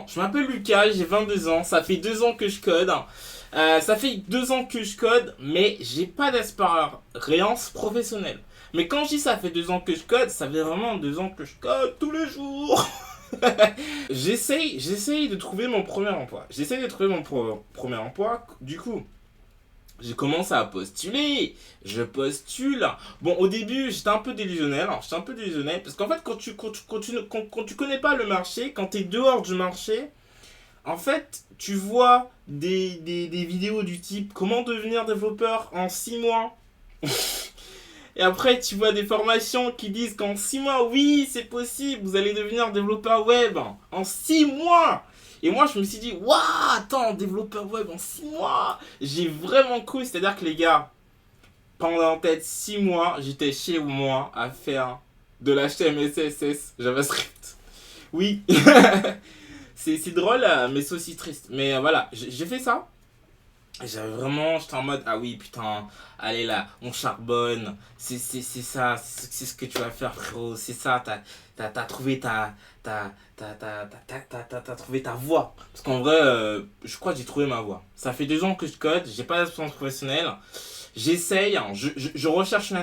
je m'appelle Lucas, j'ai 22 ans, ça fait 2 ans que je code. Ça fait 2 ans que je code, mais j'ai pas d'expérience professionnelle. Mais quand je dis ça fait 2 ans que je code, ça fait vraiment 2 ans que je code tous les jours. J'essaye de trouver mon premier emploi. J'essaye de trouver mon premier emploi. Du coup, j'ai commencé à postuler. Je postule. Bon, au début, j'étais un peu délusionnel. Parce qu'en fait, quand tu connais pas le marché, quand tu es dehors du marché, en fait, tu vois des vidéos du type comment devenir développeur en 6 mois. Et après, tu vois des formations qui disent qu'en 6 mois, oui, c'est possible, vous allez devenir développeur web en 6 mois. Et moi, je me suis dit, waouh, attends, développeur web en 6 mois. J'ai vraiment cru, c'est-à-dire que les gars, pendant peut-être 6 mois, j'étais chez moi à faire de l'HTML, CSS, JavaScript. Oui, c'est drôle, mais c'est aussi triste. Mais voilà, j'ai fait ça. J'étais en mode, ah oui, putain, allez là, on charbonne, c'est ça, c'est ce que tu vas faire, frérot, c'est ça, t'as trouvé t'as trouvé ta voie. Parce qu'en vrai, je crois que j'ai trouvé ma voie. Ça fait 2 ans que je code, j'ai pas d'expérience professionnelle, j'essaye, je recherche une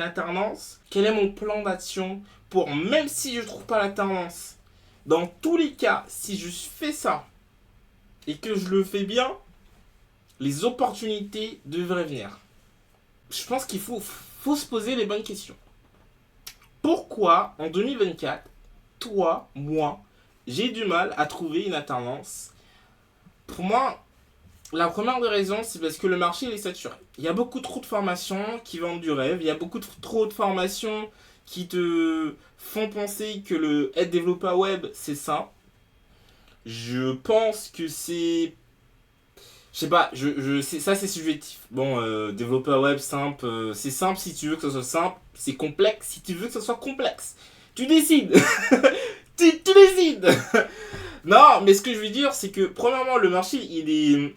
alternance. Quel est mon plan d'action pour, même si je trouve pas l'alternance, dans tous les cas, si je fais ça, et que je le fais bien, les opportunités devraient venir. Je pense qu'il faut se poser les bonnes questions. Pourquoi, en 2024, toi, moi, j'ai du mal à trouver une alternance? Pour moi, la première des raisons, c'est parce que le marché il est saturé. Il y a beaucoup trop de formations qui vendent du rêve. Il y a beaucoup trop de formations qui te font penser que être développeur web, c'est ça. Je pense que c'est... Je sais pas, ça c'est subjectif. Bon, développeur web simple, c'est simple si tu veux que ce soit simple. C'est complexe si tu veux que ce soit complexe. Tu décides. tu décides. Non, mais ce que je veux dire, c'est que premièrement, le marché, il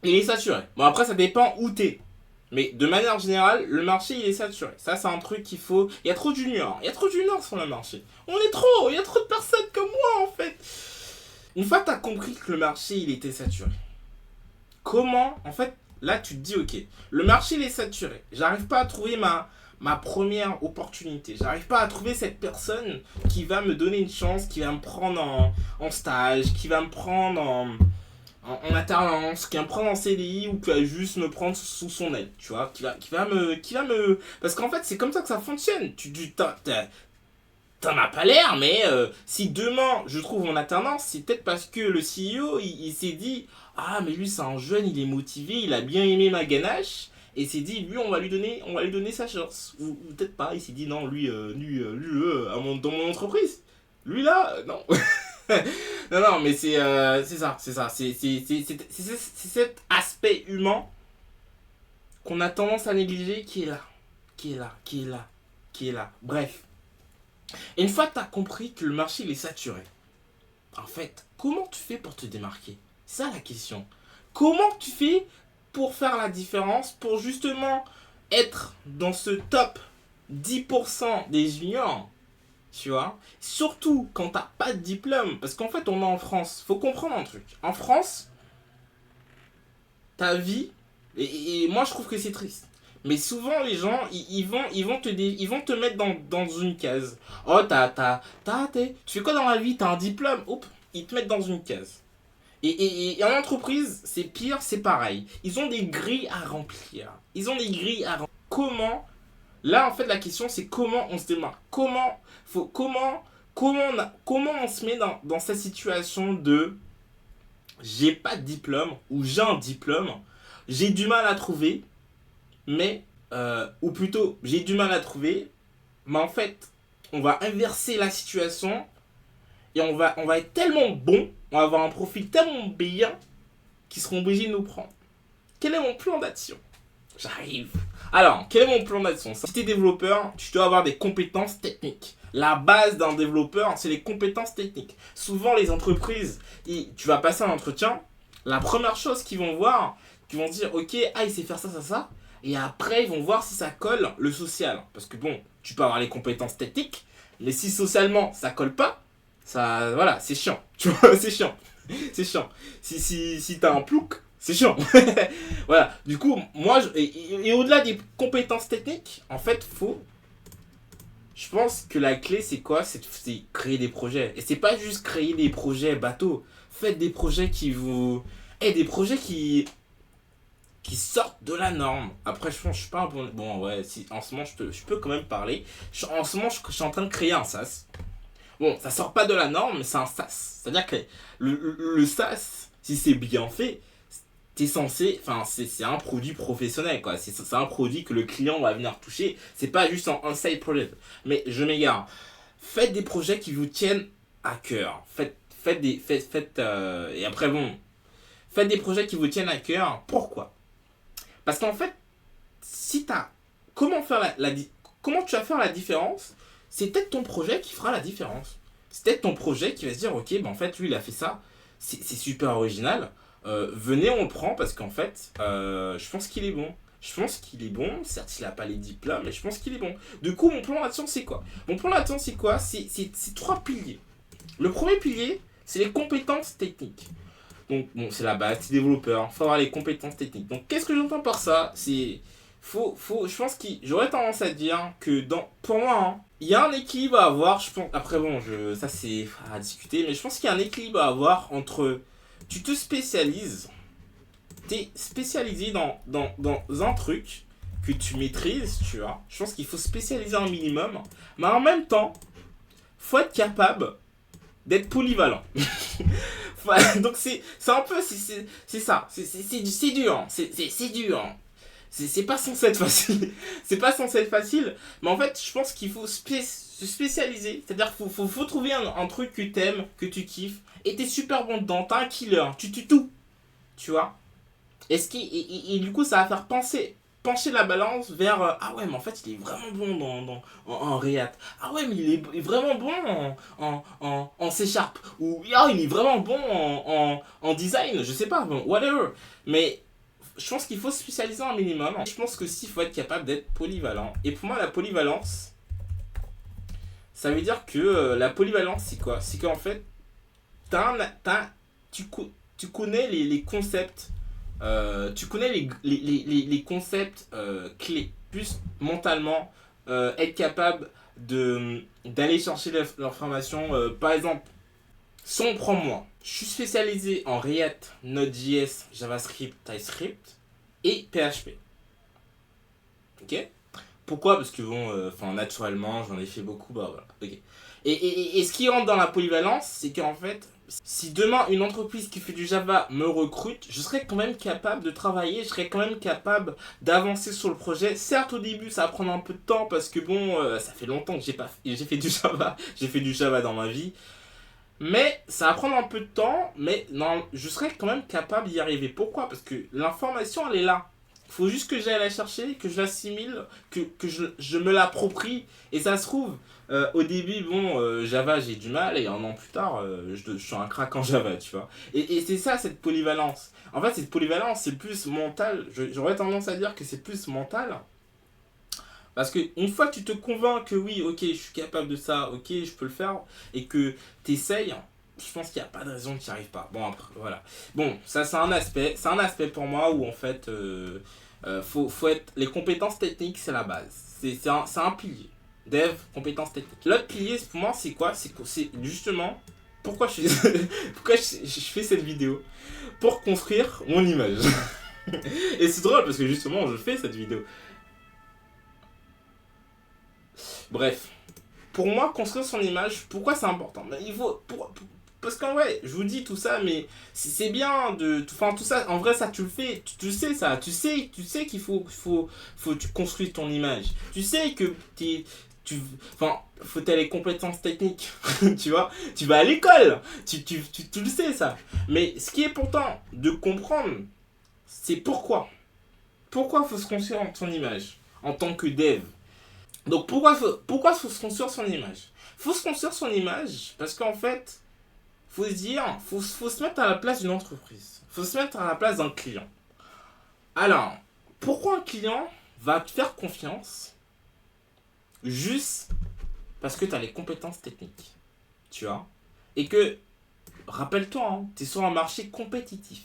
est saturé. Bon, après, ça dépend où t'es. Mais de manière générale, le marché, il est saturé. Ça, c'est un truc qu'il faut... Il y a trop de juniors. Il y a trop de juniors sur le marché. Il y a trop de personnes comme moi, en fait. Une fois que tu as compris que le marché il était saturé, comment, en fait, là tu te dis ok, le marché il est saturé, j'arrive pas à trouver ma première opportunité, j'arrive pas à trouver cette personne qui va me donner une chance, qui va me prendre en stage, qui va me prendre en alternance, qui va me prendre en CDI ou qui va juste me prendre sous son aile, tu vois, qui va me... Parce qu'en fait c'est comme ça que ça fonctionne, t'en as pas l'air, mais si demain je trouve mon alternance, c'est peut-être parce que le CEO il s'est dit ah mais lui c'est un jeune, il est motivé, il a bien aimé ma ganache et s'est dit lui on va lui donner sa chance ou peut-être pas, il s'est dit non lui dans mon entreprise lui là non non mais c'est ça c'est cet aspect humain qu'on a tendance à négliger qui est là bref. Et une fois que tu as compris que le marché il est saturé, en fait, comment tu fais pour te démarquer? C'est ça la question. Comment tu fais pour faire la différence, pour justement être dans ce top 10% des juniors, tu vois? Surtout quand tu n'as pas de diplôme, parce qu'en fait on est en France, faut comprendre un truc. En France, ta vie, et moi je trouve que c'est triste. Mais souvent, les gens, ils vont te mettre dans une case. Oh, tu fais quoi dans la vie? T'as un diplôme? Hop, ils te mettent dans une case. Et en entreprise, c'est pire, c'est pareil. Ils ont des grilles à remplir. Comment? Là, en fait, la question, c'est comment on se démarque. Comment on se met dans cette situation de j'ai pas de diplôme ou j'ai un diplôme, j'ai du mal à trouver. Mais, ou plutôt, j'ai du mal à trouver, mais en fait, on va inverser la situation et on va être tellement bon, on va avoir un profil tellement bien qu'ils seront obligés de nous prendre. Quel est mon plan d'action? J'arrive. Alors, quel est mon plan d'action? Si tu es développeur, tu dois avoir des compétences techniques. La base d'un développeur, c'est les compétences techniques. Souvent, les entreprises, tu vas passer un entretien, la première chose qu'ils vont voir, qu'ils vont dire, ok, il sait faire ça. Et après, ils vont voir si ça colle le social. Parce que bon, tu peux avoir les compétences techniques, mais si socialement ça colle pas, Ça, voilà, c'est chiant. Tu vois, c'est chiant. C'est chiant. Si t'as un plouc, c'est chiant. Voilà. Du coup, moi, et au-delà des compétences techniques, en fait, je pense que la clé, c'est quoi? C'est créer des projets. Et c'est pas juste créer des projets bateaux. Faites des projets qui vous. Des projets qui sortent de la norme. Après, je pense que je suis pas un bon. Bon, ouais, si, en ce moment, je peux quand même parler. En ce moment, je suis en train de créer un SaaS. Bon, ça sort pas de la norme, mais c'est un SaaS. C'est-à-dire que le SaaS, si c'est bien fait, t'es censé. Enfin, c'est un produit professionnel, quoi. C'est un produit que le client va venir toucher. C'est pas juste un side project. Mais je m'égare. Faites des projets qui vous tiennent à cœur. Et après, bon. Faites des projets qui vous tiennent à cœur. Pourquoi? Parce qu'en fait, si t'as. Comment faire comment tu vas faire la différence? C'est peut-être ton projet qui fera la différence. C'est peut-être ton projet qui va se dire, ok, ben en fait, lui, il a fait ça. C'est super original. Venez, on le prend parce qu'en fait, je pense qu'il est bon. Je pense qu'il est bon. Certes, il n'a pas les diplômes, mais je pense qu'il est bon. Du coup, mon plan d'action, c'est quoi? Mon plan d'action, c'est quoi? C'est trois piliers. Le premier pilier, c'est les compétences techniques. Donc, bon, c'est la base, c'est développeur, il faut avoir les compétences techniques. Donc, qu'est-ce que j'entends par ça? Je pense que j'aurais tendance à dire que pour moi, hein, il y a un équilibre à avoir. Je pense, après, bon, ça c'est à discuter, mais je pense qu'il y a un équilibre à avoir entre tu te spécialises, t'es spécialisé dans un truc que tu maîtrises, tu vois. Je pense qu'il faut spécialiser un minimum, mais en même temps, faut être capable d'être polyvalent. Donc c'est un peu c'est ça, c'est dur, c'est dur. C'est pas censé être facile. C'est pas censé être facile, mais en fait, je pense qu'il faut se spécialiser, c'est-à-dire qu'il faut trouver un truc que t'aimes, que tu kiffes et t'es super bon dedans, t'as un killer, tu tues tout, tu vois. Et du coup, ça va faire pencher la balance vers ah ouais, mais en fait il est vraiment bon en React, ah ouais mais il est vraiment bon en C Sharp, ou ah, il est vraiment bon en design, je sais pas, bon, whatever. Mais je pense qu'il faut se spécialiser un minimum. Je pense que s'il faut être capable d'être polyvalent. Et pour moi, la polyvalence, ça veut dire que la polyvalence, c'est quoi? C'est qu'en fait, tu, tu connais les concepts. Tu connais les concepts clés. Plus mentalement, être capable d'aller chercher l'information. Par exemple, si on prend moi, je suis spécialisé en React, Node.js, JavaScript, TypeScript et PHP. Ok? Pourquoi? Parce que bon, naturellement, j'en ai fait beaucoup, bah voilà. Ok. Et ce qui rentre dans la polyvalence, c'est qu'en fait, si demain une entreprise qui fait du Java me recrute, je serai quand même capable de travailler, je serai quand même capable d'avancer sur le projet. Certes, au début, ça va prendre un peu de temps parce que bon, ça fait longtemps que j'ai fait du Java, j'ai fait du Java dans ma vie. Mais ça va prendre un peu de temps, mais non, je serai quand même capable d'y arriver. Pourquoi? Parce que l'information, elle est là. Il faut juste que j'aille la chercher, que je l'assimile, que je me l'approprie. Et ça se trouve, au début, bon, Java, j'ai du mal, et un an plus tard, je suis un crack en Java, tu vois. Et c'est ça, cette polyvalence. En fait, cette polyvalence, c'est plus mental. J'aurais tendance à dire que c'est plus mental. Parce que une fois que tu te convaincs que oui, ok, je suis capable de ça, ok, je peux le faire, et que tu essayes, je pense qu'il n'y a pas de raison que tu n'y arrives pas. Bon, après, voilà. Bon, ça c'est un aspect pour moi où en fait, faut être. Les compétences techniques, c'est la base. C'est un pilier. Dev, compétences techniques. L'autre pilier pour moi, c'est quoi? C'est justement pourquoi pourquoi je fais cette vidéo. Pour construire mon image. Et c'est drôle parce que justement, je fais cette vidéo. Bref, pour moi, construire son image, pourquoi c'est important? Ben, parce qu'en vrai, je vous dis tout ça, mais c'est bien de. Enfin, tout ça, en vrai, ça, tu le fais, tu sais ça. Tu sais qu'il faut tu construis ton image. Tu sais que enfin, faut t'as les compétences techniques, tu vois. Tu vas à l'école, tu le sais ça. Mais ce qui est important de comprendre, c'est pourquoi. Pourquoi faut se construire son image en tant que dev? Donc pourquoi faut se construire son image? Faut se construire son image parce qu'en fait, faut se dire, faut se mettre à la place d'une entreprise. Faut se mettre à la place d'un client. Alors, pourquoi un client va te faire confiance juste parce que tu as les compétences techniques? Tu vois? et que, rappelle-toi, hein, tu es sur un marché compétitif.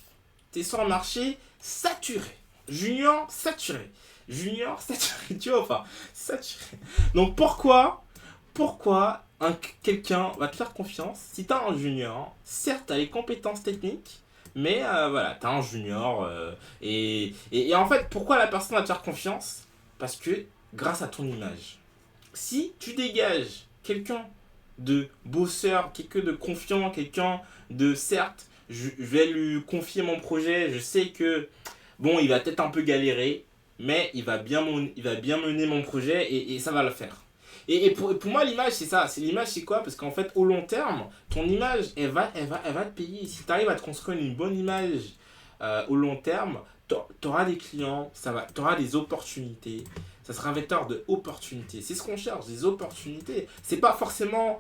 Tu es sur un marché saturé. Junior saturé. Junior saturé, tu vois, enfin, saturé. Donc pourquoi quelqu'un va te faire confiance si tu as un junior? Certes, tu as les compétences techniques, mais voilà, tu as un junior. Et en fait, pourquoi la personne va te faire confiance? Parce que grâce à ton image. Si tu dégages quelqu'un de bosseur, quelqu'un de confiant, quelqu'un de certes, je vais lui confier mon projet, je sais que bon, il va peut-être un peu galérer, mais il va bien mener mon projet et ça va le faire. Et pour moi, l'image, c'est ça. L'image, c'est quoi? Parce qu'en fait, au long terme, ton image, elle va te payer. Si tu arrives à te construire une bonne image au long terme, tu auras des clients, tu auras des opportunités. Ça sera un vecteur de opportunités. C'est ce qu'on cherche, des opportunités. C'est pas forcément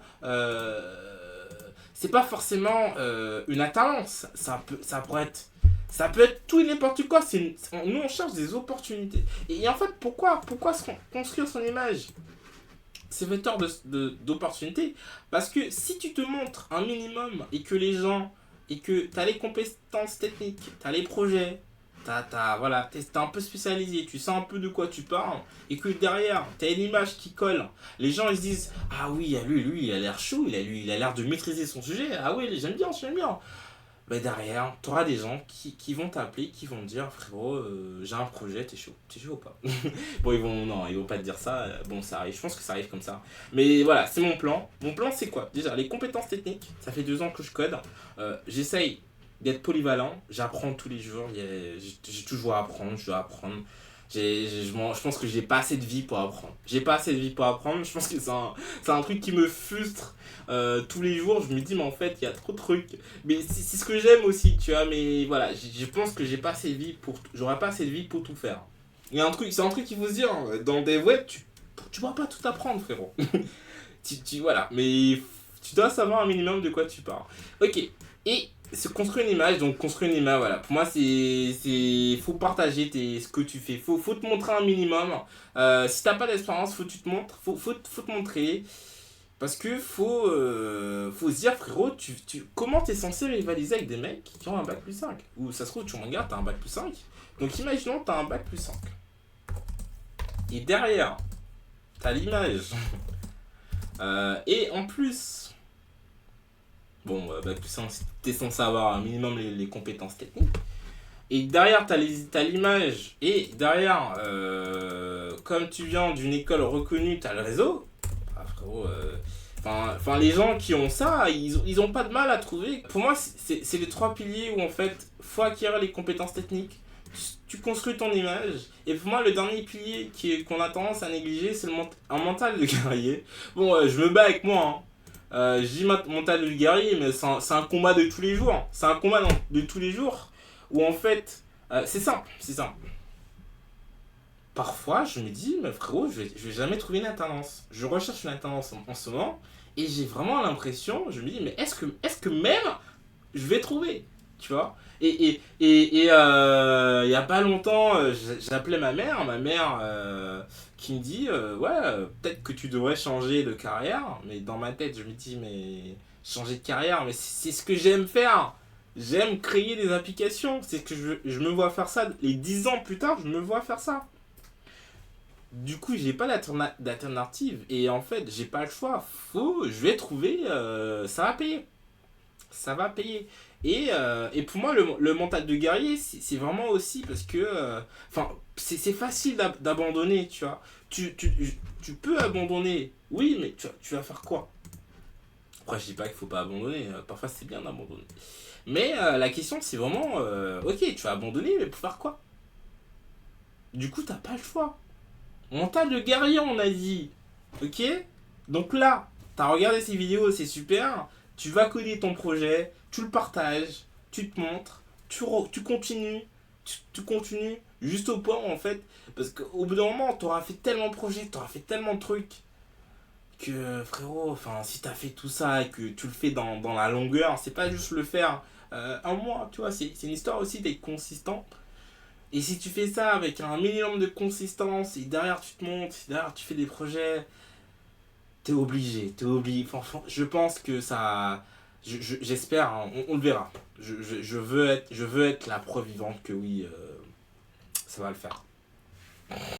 une alternance. Ça peut être tout et n'importe quoi. Nous, on cherche des opportunités. Et en fait, pourquoi construire son image? C'est vecteur d'opportunités. Parce que si tu te montres un minimum et que les gens, et que tu as les compétences techniques, tu as les projets, voilà, t'es un peu spécialisé, tu sais un peu de quoi tu parles, et que derrière, tu as une image qui colle, les gens ils se disent, ah oui, lui il a l'air chaud, il a l'air de maîtriser son sujet, ah oui, j'aime bien. Mais derrière, tu auras des gens qui vont t'appeler, qui vont te dire, frérot, j'ai un projet, t'es chaud ou pas? Bon, non, ils vont pas te dire ça, bon, ça arrive, je pense que ça arrive comme ça. Mais voilà, c'est mon plan. Mon plan, c'est quoi? Déjà, les compétences techniques, ça fait 2 ans que je code, j'essaye d'être polyvalent, j'apprends tous les jours, j'ai toujours à apprendre, je dois apprendre. Je pense que j'ai pas assez de vie pour apprendre. J'ai pas assez de vie pour apprendre, je pense que c'est un truc qui me frustre tous les jours. Je me dis, mais en fait, il y a trop de trucs. Mais c'est ce que j'aime aussi, tu vois. Mais voilà, je pense que j'aurais pas assez de vie pour tout faire. C'est un truc qu'il faut se dire, hein, dans des web, tu pourras pas tout apprendre, frérot. Voilà, mais tu dois savoir un minimum de quoi tu parles. Ok, et se construire une image, donc construire une image, voilà. Pour moi, faut partager ce que tu fais. Faut te montrer un minimum. Si t'as pas d'expérience, faut que tu te montres. Faut te montrer. Parce que faut se dire, frérot, comment t'es censé rivaliser avec des mecs qui ont un bac plus 5? Ou ça se trouve, tu regardes, t'as un bac plus 5. Donc imaginons, t'as un bac plus 5. Et derrière, t'as l'image. Et en plus, bon, bac plus 5, t'es censé avoir un minimum les compétences techniques. Et derrière, t'as l'image. Et derrière, comme tu viens d'une école reconnue, t'as le réseau. Ah, frérot, Enfin, les gens qui ont ça, ils ont pas de mal à trouver. Pour moi, c'est les 3 piliers où en fait, faut acquérir les compétences techniques. Tu construis ton image. Et pour moi, le dernier pilier qu'on a tendance à négliger, c'est un mental de guerrier. Bon, je me bats avec moi. Hein. Je dis mental de guerrier, mais c'est un combat de tous les jours. C'est un combat de tous les jours où en fait, c'est simple. Parfois, je me dis, mais frérot, je vais jamais trouver une alternance. Je recherche une alternance en ce moment et j'ai vraiment l'impression, je me dis, mais est-ce que même je vais trouver, tu vois? Il y a pas longtemps, j'appelais ma mère qui me dit, ouais, peut-être que tu devrais changer de carrière. Mais dans ma tête, je me dis, mais changer de carrière, mais c'est ce que j'aime faire. J'aime créer des applications. C'est que je me vois faire ça. Les 10 ans plus tard, je me vois faire ça. Du coup, j'ai pas d'alternative. Et en fait, j'ai pas le choix. Je vais trouver. Ça va payer. Ça va payer. Et pour moi, le mental de guerrier, c'est vraiment aussi parce que. Enfin, c'est facile d'abandonner, tu vois. Tu peux abandonner. Oui, mais tu vas faire quoi? Après, je dis pas qu'il faut pas abandonner. Parfois, c'est bien d'abandonner. Mais la question, c'est vraiment. Ok, tu vas abandonner, mais pour faire quoi? Du coup, t'as pas le choix. Mental de guerrier, on a dit. Ok? Donc là, t'as regardé ces vidéos, c'est super. Tu vas coder ton projet, tu le partages, tu te montres, tu continues, tu continues, juste au point où, en fait, parce qu'au bout d'un moment, t'auras fait tellement de projets, t'auras fait tellement de trucs, que frérot, enfin, si t'as fait tout ça et que tu le fais dans la longueur, c'est pas juste le faire un mois, tu vois, c'est une histoire aussi d'être consistant. Et si tu fais ça avec un minimum de consistance, et derrière tu te montes, derrière tu fais des projets, t'es obligé. Enfin, je pense que ça. J'espère, hein, on le verra. Je veux être la preuve vivante que oui, ça va le faire.